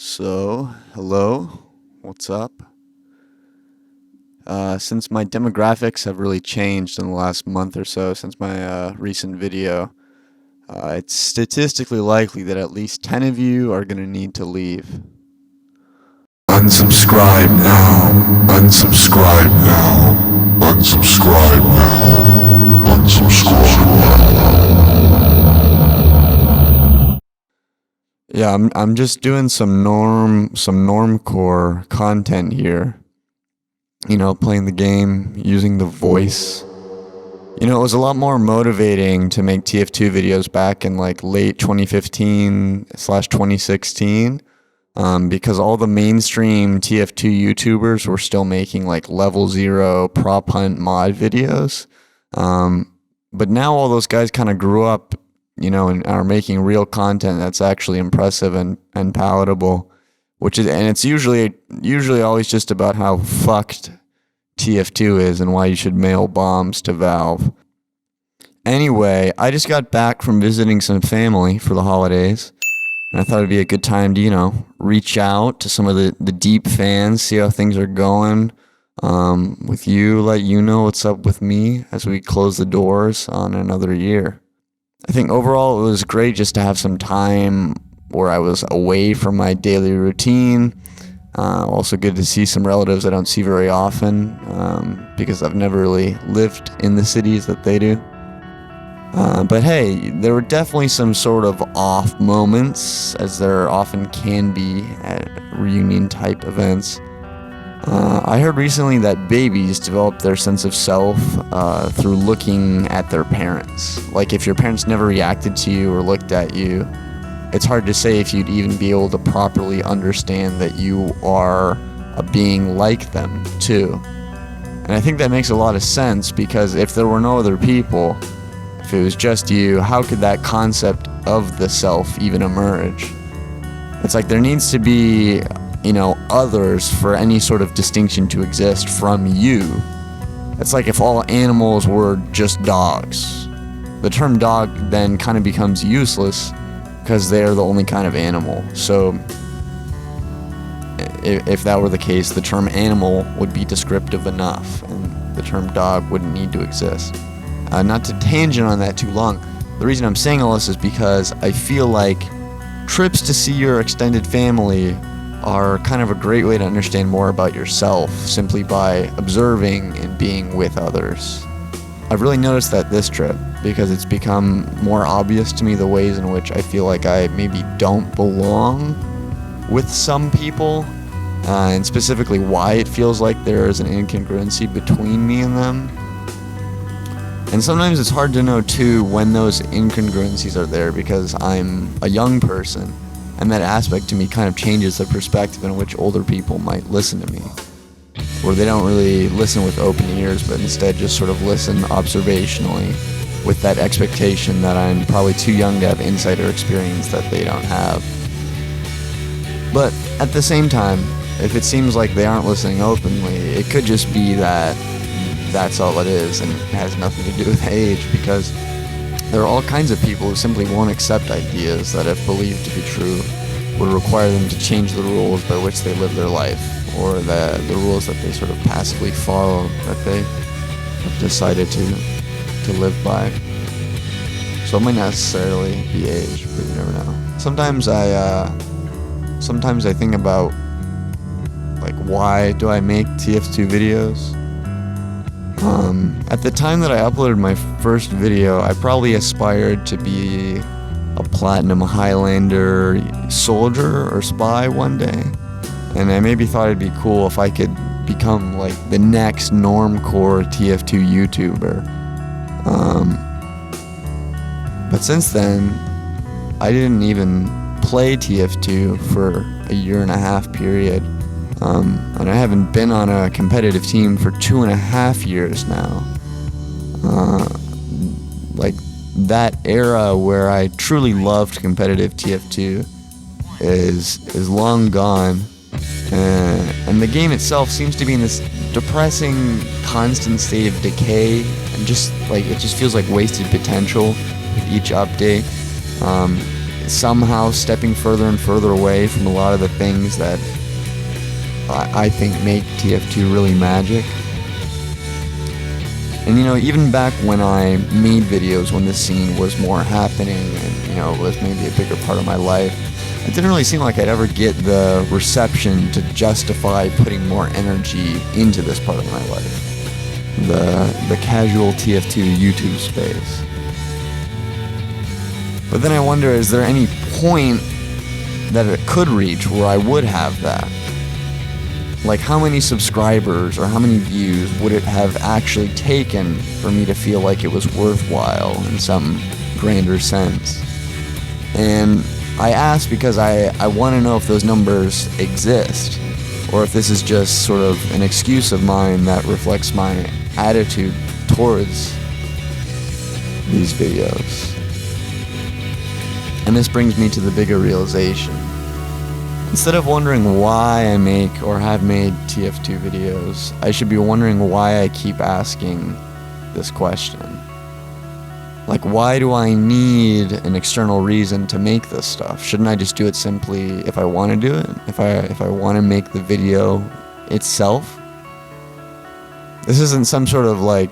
Hello, what's up? Since my demographics have really changed in the last month or so since my recent video, it's statistically likely that at least 10 of you are going to need to leave. Unsubscribe now. Unsubscribe now. Unsubscribe now. Unsubscribe now. Yeah, I'm just doing some normcore content here. You know, playing the game, using the voice. You know, it was a lot more motivating to make TF2 videos back in like late 2015/2016. Because all the mainstream TF2 YouTubers were still making like level 0 prop hunt mod videos. But now all those guys kind of grew up, you know, and are making real content that's actually impressive and palatable, and it's usually always just about how fucked TF2 is and why you should mail bombs to Valve. Anyway, I just got back from visiting some family for the holidays. And I thought it'd be a good time to, you know, reach out to some of the deep fans, see how things are going with you, let you know what's up with me as we close the doors on another year. I think overall it was great just to have some time where I was away from my daily routine. Also good to see some relatives I don't see very often because I've never really lived in the cities that they do. But hey, there were definitely some sort of off moments, as there often can be at reunion type events. I heard recently that babies develop their sense of self through looking at their parents. Like if your parents never reacted to you or looked at you, it's hard to say if you'd even be able to properly understand that you are a being like them too. And I think that makes a lot of sense, because if there were no other people, if it was just you, how could that concept of the self even emerge? It's like there needs to be, you know, others for any sort of distinction to exist from you. It's like if all animals were just dogs. The term dog then kind of becomes useless because they're the only kind of animal. So if that were the case, the term animal would be descriptive enough, and the term dog wouldn't need to exist. Not to tangent on that too long, the reason I'm saying all this is because I feel like trips to see your extended family are kind of a great way to understand more about yourself simply by observing and being with others. I've really noticed that this trip, because it's become more obvious to me the ways in which I feel like I maybe don't belong with some people, and specifically why it feels like there is an incongruency between me and them. And sometimes it's hard to know too when those incongruencies are there, because I'm a young person, and that aspect to me kind of changes the perspective in which older people might listen to me, where they don't really listen with open ears, but instead just sort of listen observationally with that expectation that I'm probably too young to have insider experience that they don't have. But at the same time, if it seems like they aren't listening openly, it could just be that that's all it is, and it has nothing to do with age, because there are all kinds of people who simply won't accept ideas that, if believed to be true, would require them to change the rules by which they live their life, or the rules that they sort of passively follow, that they have decided to live by. So it might not necessarily be age, but you never know. Sometimes I think about, like, why do I make TF2 videos? At the time that I uploaded my first video, I probably aspired to be a platinum Highlander soldier or spy one day. And I maybe thought it'd be cool if I could become like the next normcore TF2 YouTuber. But since then, I didn't even play TF2 for a 1.5 year period. And I haven't been on a competitive team for 2.5 years now. Like, that era where I truly loved competitive TF2 is long gone. And the game itself seems to be in this depressing, constant state of decay, and just like it just feels like wasted potential with each update. somehow stepping further and further away from a lot of the things that I think make TF2 really magic. And even back when I made videos when this scene was more happening and was maybe a bigger part of my life, it didn't really seem like I'd ever get the reception to justify putting more energy into this part of my life. The casual TF2 YouTube space. But then I wonder, is there any point that it could reach where I would have that? Like, how many subscribers or how many views would it have actually taken for me to feel like it was worthwhile in some grander sense? And I ask because I want to know if those numbers exist, or if this is just sort of an excuse of mine that reflects my attitude towards these videos. And this brings me to the bigger realization. Instead of wondering why I make or have made TF2 videos, I should be wondering why I keep asking this question. Like, why do I need an external reason to make this stuff? Shouldn't I just do it simply if I want to do it? If I want to make the video itself? This isn't some sort of like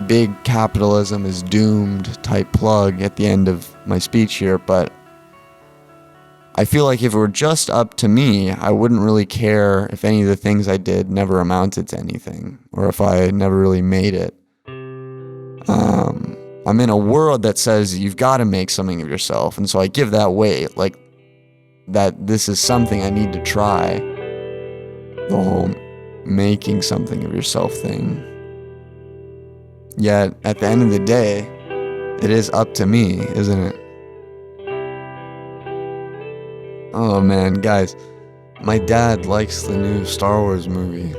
big capitalism is doomed type plug at the end of my speech here, but I feel like if it were just up to me, I wouldn't really care if any of the things I did never amounted to anything, or if I never really made it. I'm in a world that says you've got to make something of yourself, and so I give that weight, like that this is something I need to try. The whole making something of yourself thing. Yet, at the end of the day, it is up to me, isn't it? Oh man, guys, my dad likes the new Star Wars movie.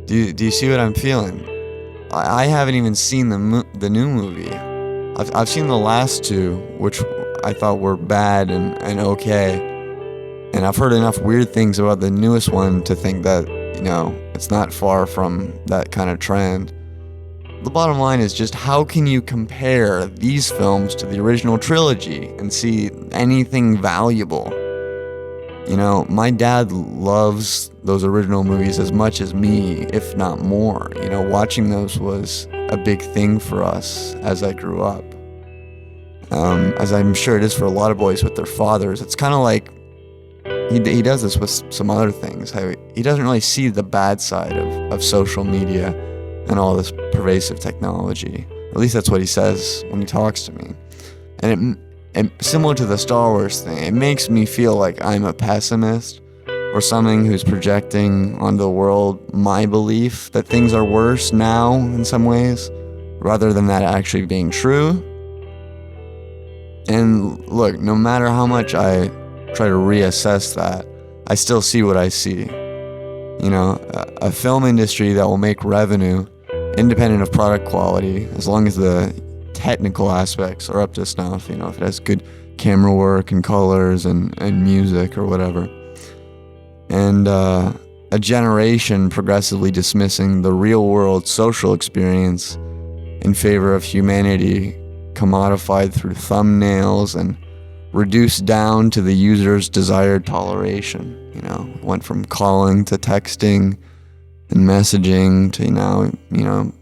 Do you see what I'm feeling? I haven't even seen the new movie. I've seen the last two, which I thought were bad and okay. And I've heard enough weird things about the newest one to think that, it's not far from that kind of trend. The bottom line is just, how can you compare these films to the original trilogy and see anything valuable? My dad loves those original movies as much as me, if not more. Watching those was a big thing for us as I grew up. As I'm sure it is for a lot of boys with their fathers. It's kind of like, he does this with some other things. He doesn't really see the bad side of social media and all this pervasive technology. At least that's what he says when he talks to me. And similar to the Star Wars thing, it makes me feel like I'm a pessimist or something who's projecting onto the world my belief that things are worse now in some ways, rather than that actually being true. And look, no matter how much I try to reassess that, I still see what I see. A film industry that will make revenue independent of product quality, as long as the technical aspects are up to snuff, if it has good camera work and colors and music or whatever. And a generation progressively dismissing the real world social experience in favor of humanity commodified through thumbnails and reduced down to the user's desired toleration. Went from calling to texting and messaging to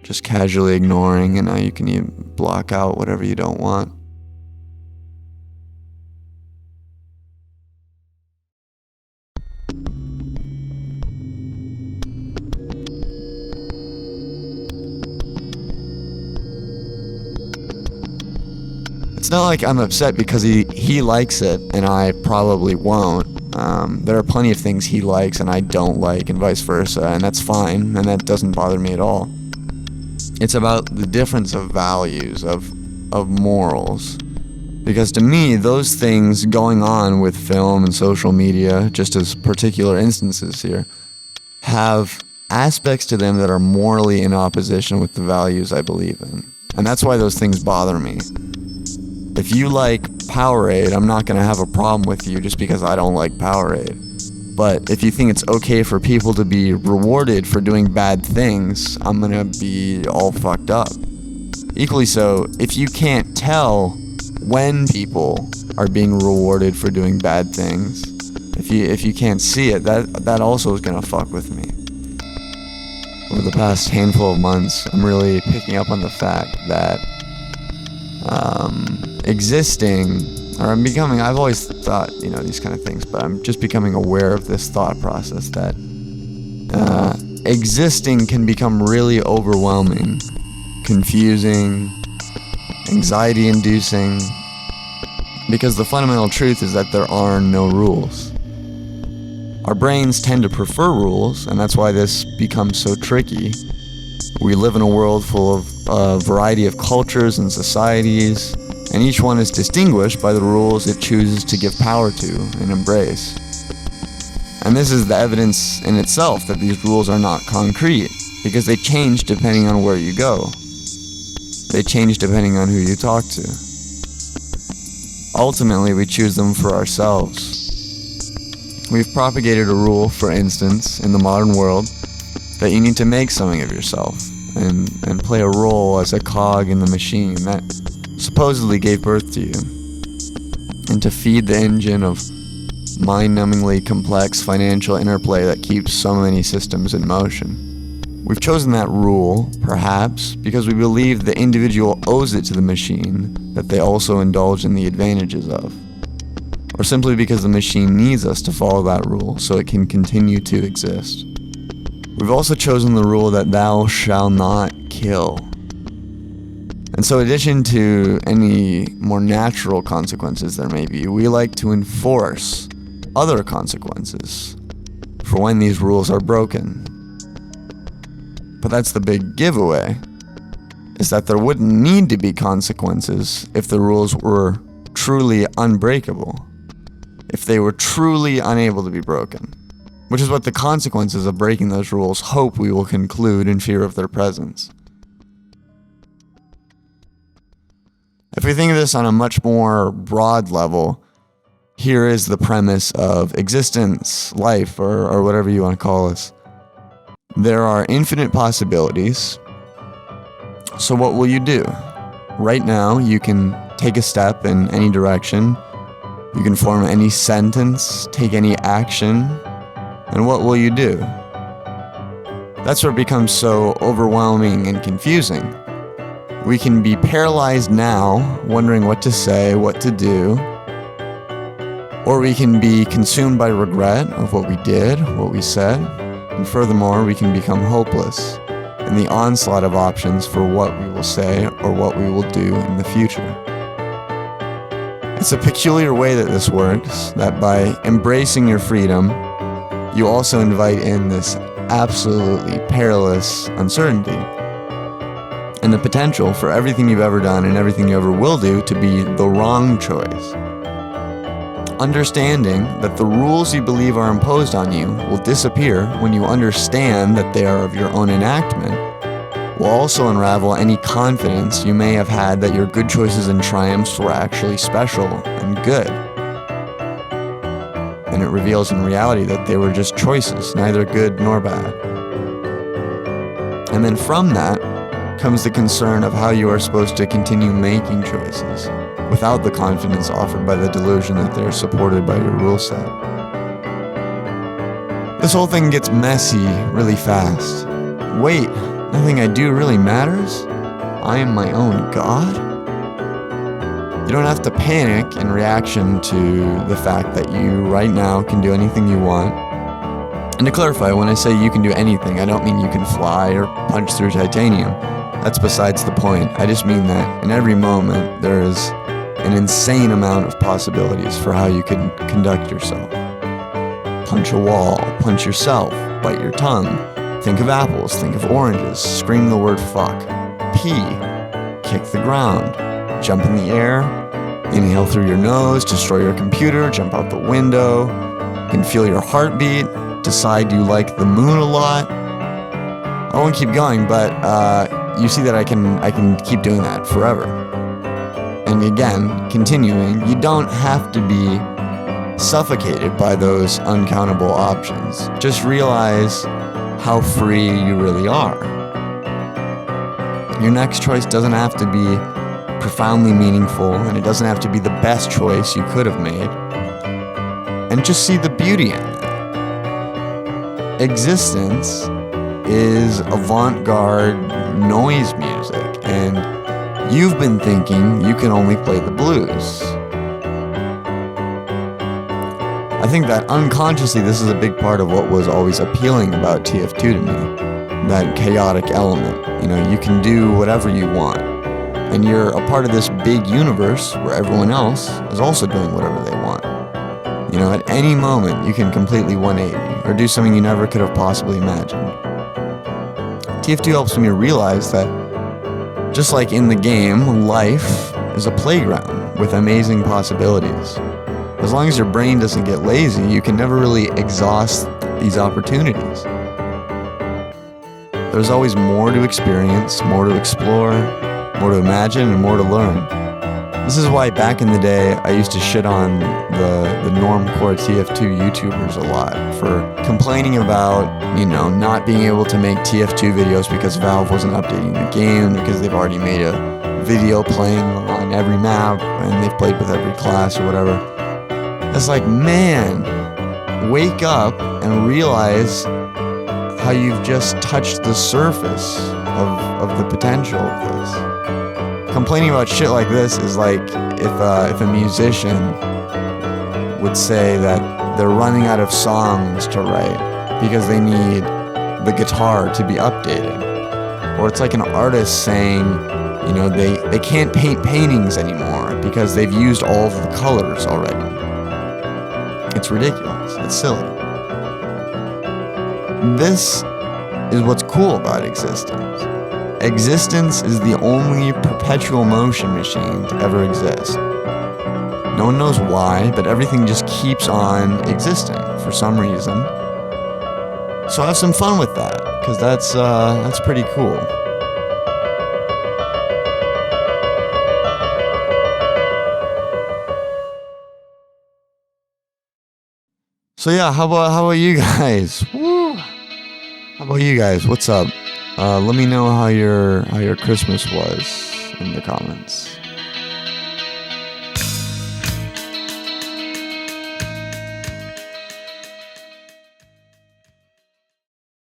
just casually ignoring, and now you can even block out whatever you don't want. It's not like I'm upset because he likes it and I probably won't. There are plenty of things he likes and I don't like, and vice versa, and that's fine, and that doesn't bother me at all. It's about the difference of values, of morals. Because to me, those things going on with film and social media, just as particular instances here, have aspects to them that are morally in opposition with the values I believe in. And that's why those things bother me. If you like Powerade, I'm not going to have a problem with you just because I don't like Powerade. But if you think it's okay for people to be rewarded for doing bad things, I'm going to be all fucked up. Equally so, if you can't tell when people are being rewarded for doing bad things. If you can't see it, that also is gonna fuck with me. Over the past handful of months, I'm really picking up on the fact that I've always thought, these kind of things, but I'm just becoming aware of this thought process that existing can become really overwhelming, confusing, anxiety-inducing, because the fundamental truth is that there are no rules. Our brains tend to prefer rules, and that's why this becomes so tricky. We live in a world full of a variety of cultures and societies, and each one is distinguished by the rules it chooses to give power to and embrace. And this is the evidence in itself that these rules are not concrete, because they change depending on where you go. They change depending on who you talk to. Ultimately, we choose them for ourselves. We've propagated a rule, for instance, in the modern world, that you need to make something of yourself and play a role as a cog in the machine that supposedly gave birth to you, and to feed the engine of mind-numbingly complex financial interplay that keeps so many systems in motion. We've chosen that rule, perhaps, because we believe the individual owes it to the machine that they also indulge in the advantages of, or simply because the machine needs us to follow that rule so it can continue to exist. We've also chosen the rule that thou shalt not kill. And so in addition to any more natural consequences there may be, we like to enforce other consequences for when these rules are broken. But that's the big giveaway, is that there wouldn't need to be consequences if the rules were truly unbreakable, if they were truly unable to be broken, which is what the consequences of breaking those rules hope we will conclude in fear of their presence. If we think of this on a much more broad level, here is the premise of existence, life, or whatever you want to call us. There are infinite possibilities. So what will you do? Right now, you can take a step in any direction. You can form any sentence, take any action. And what will you do? That's where it becomes so overwhelming and confusing. We can be paralyzed now, wondering what to say, what to do. Or we can be consumed by regret of what we did, what we said. And furthermore, we can become hopeless in the onslaught of options for what we will say or what we will do in the future. It's a peculiar way that this works, that by embracing your freedom, you also invite in this absolutely perilous uncertainty and the potential for everything you've ever done and everything you ever will do to be the wrong choice. Understanding that the rules you believe are imposed on you will disappear when you understand that they are of your own enactment will also unravel any confidence you may have had that your good choices and triumphs were actually special and good. And it reveals in reality that they were just choices, neither good nor bad. And then from that comes the concern of how you are supposed to continue making choices without the confidence offered by the delusion that they're supported by your rule set. This whole thing gets messy really fast. Wait, nothing I do really matters? I am my own God? You don't have to panic in reaction to the fact that you right now can do anything you want. And to clarify, when I say you can do anything, I don't mean you can fly or punch through titanium. That's besides the point. I just mean that in every moment there is an insane amount of possibilities for how you can conduct yourself. Punch a wall, punch yourself, bite your tongue, think of apples, think of oranges, scream the word fuck, pee, kick the ground, jump in the air, inhale through your nose, destroy your computer, jump out the window, you can feel your heartbeat, decide you like the moon a lot. I won't keep going, but you see that I can keep doing that forever. And again, continuing, you don't have to be suffocated by those uncountable options. Just realize how free you really are. Your next choice doesn't have to be profoundly meaningful, and it doesn't have to be the best choice you could have made. And just see the beauty in it. Existence is avant-garde noise music, and you've been thinking you can only play the blues. I think that unconsciously this is a big part of what was always appealing about TF2 to me. That chaotic element. You know, you can do whatever you want. And you're a part of this big universe where everyone else is also doing whatever they want. You know, at any moment you can completely 180 or do something you never could have possibly imagined. TF2 helps me realize that just like in the game, life is a playground with amazing possibilities. As long as your brain doesn't get lazy, you can never really exhaust these opportunities. There's always more to experience, more to explore, more to imagine, and more to learn. This is why back in the day, I used to shit on the normcore TF2 YouTubers a lot for complaining about, you know, not being able to make TF2 videos because Valve wasn't updating the game, because they've already made a video playing on every map, and they've played with every class or whatever. It's like, man, wake up and realize how you've just touched the surface of the potential of this. Complaining about shit like this is like if a musician would say that they're running out of songs to write because they need the guitar to be updated. Or it's like an artist saying, you know, they can't paint paintings anymore because they've used all of the colors already. It's ridiculous. It's silly. This is what's cool about existence. Existence is the only perpetual motion machine to ever exist. No one knows why, but everything just keeps on existing for some reason. So have some fun with that, because that's pretty cool. So yeah, how about you guys? Woo. How about you guys? What's up? Let me know how your Christmas was in the comments.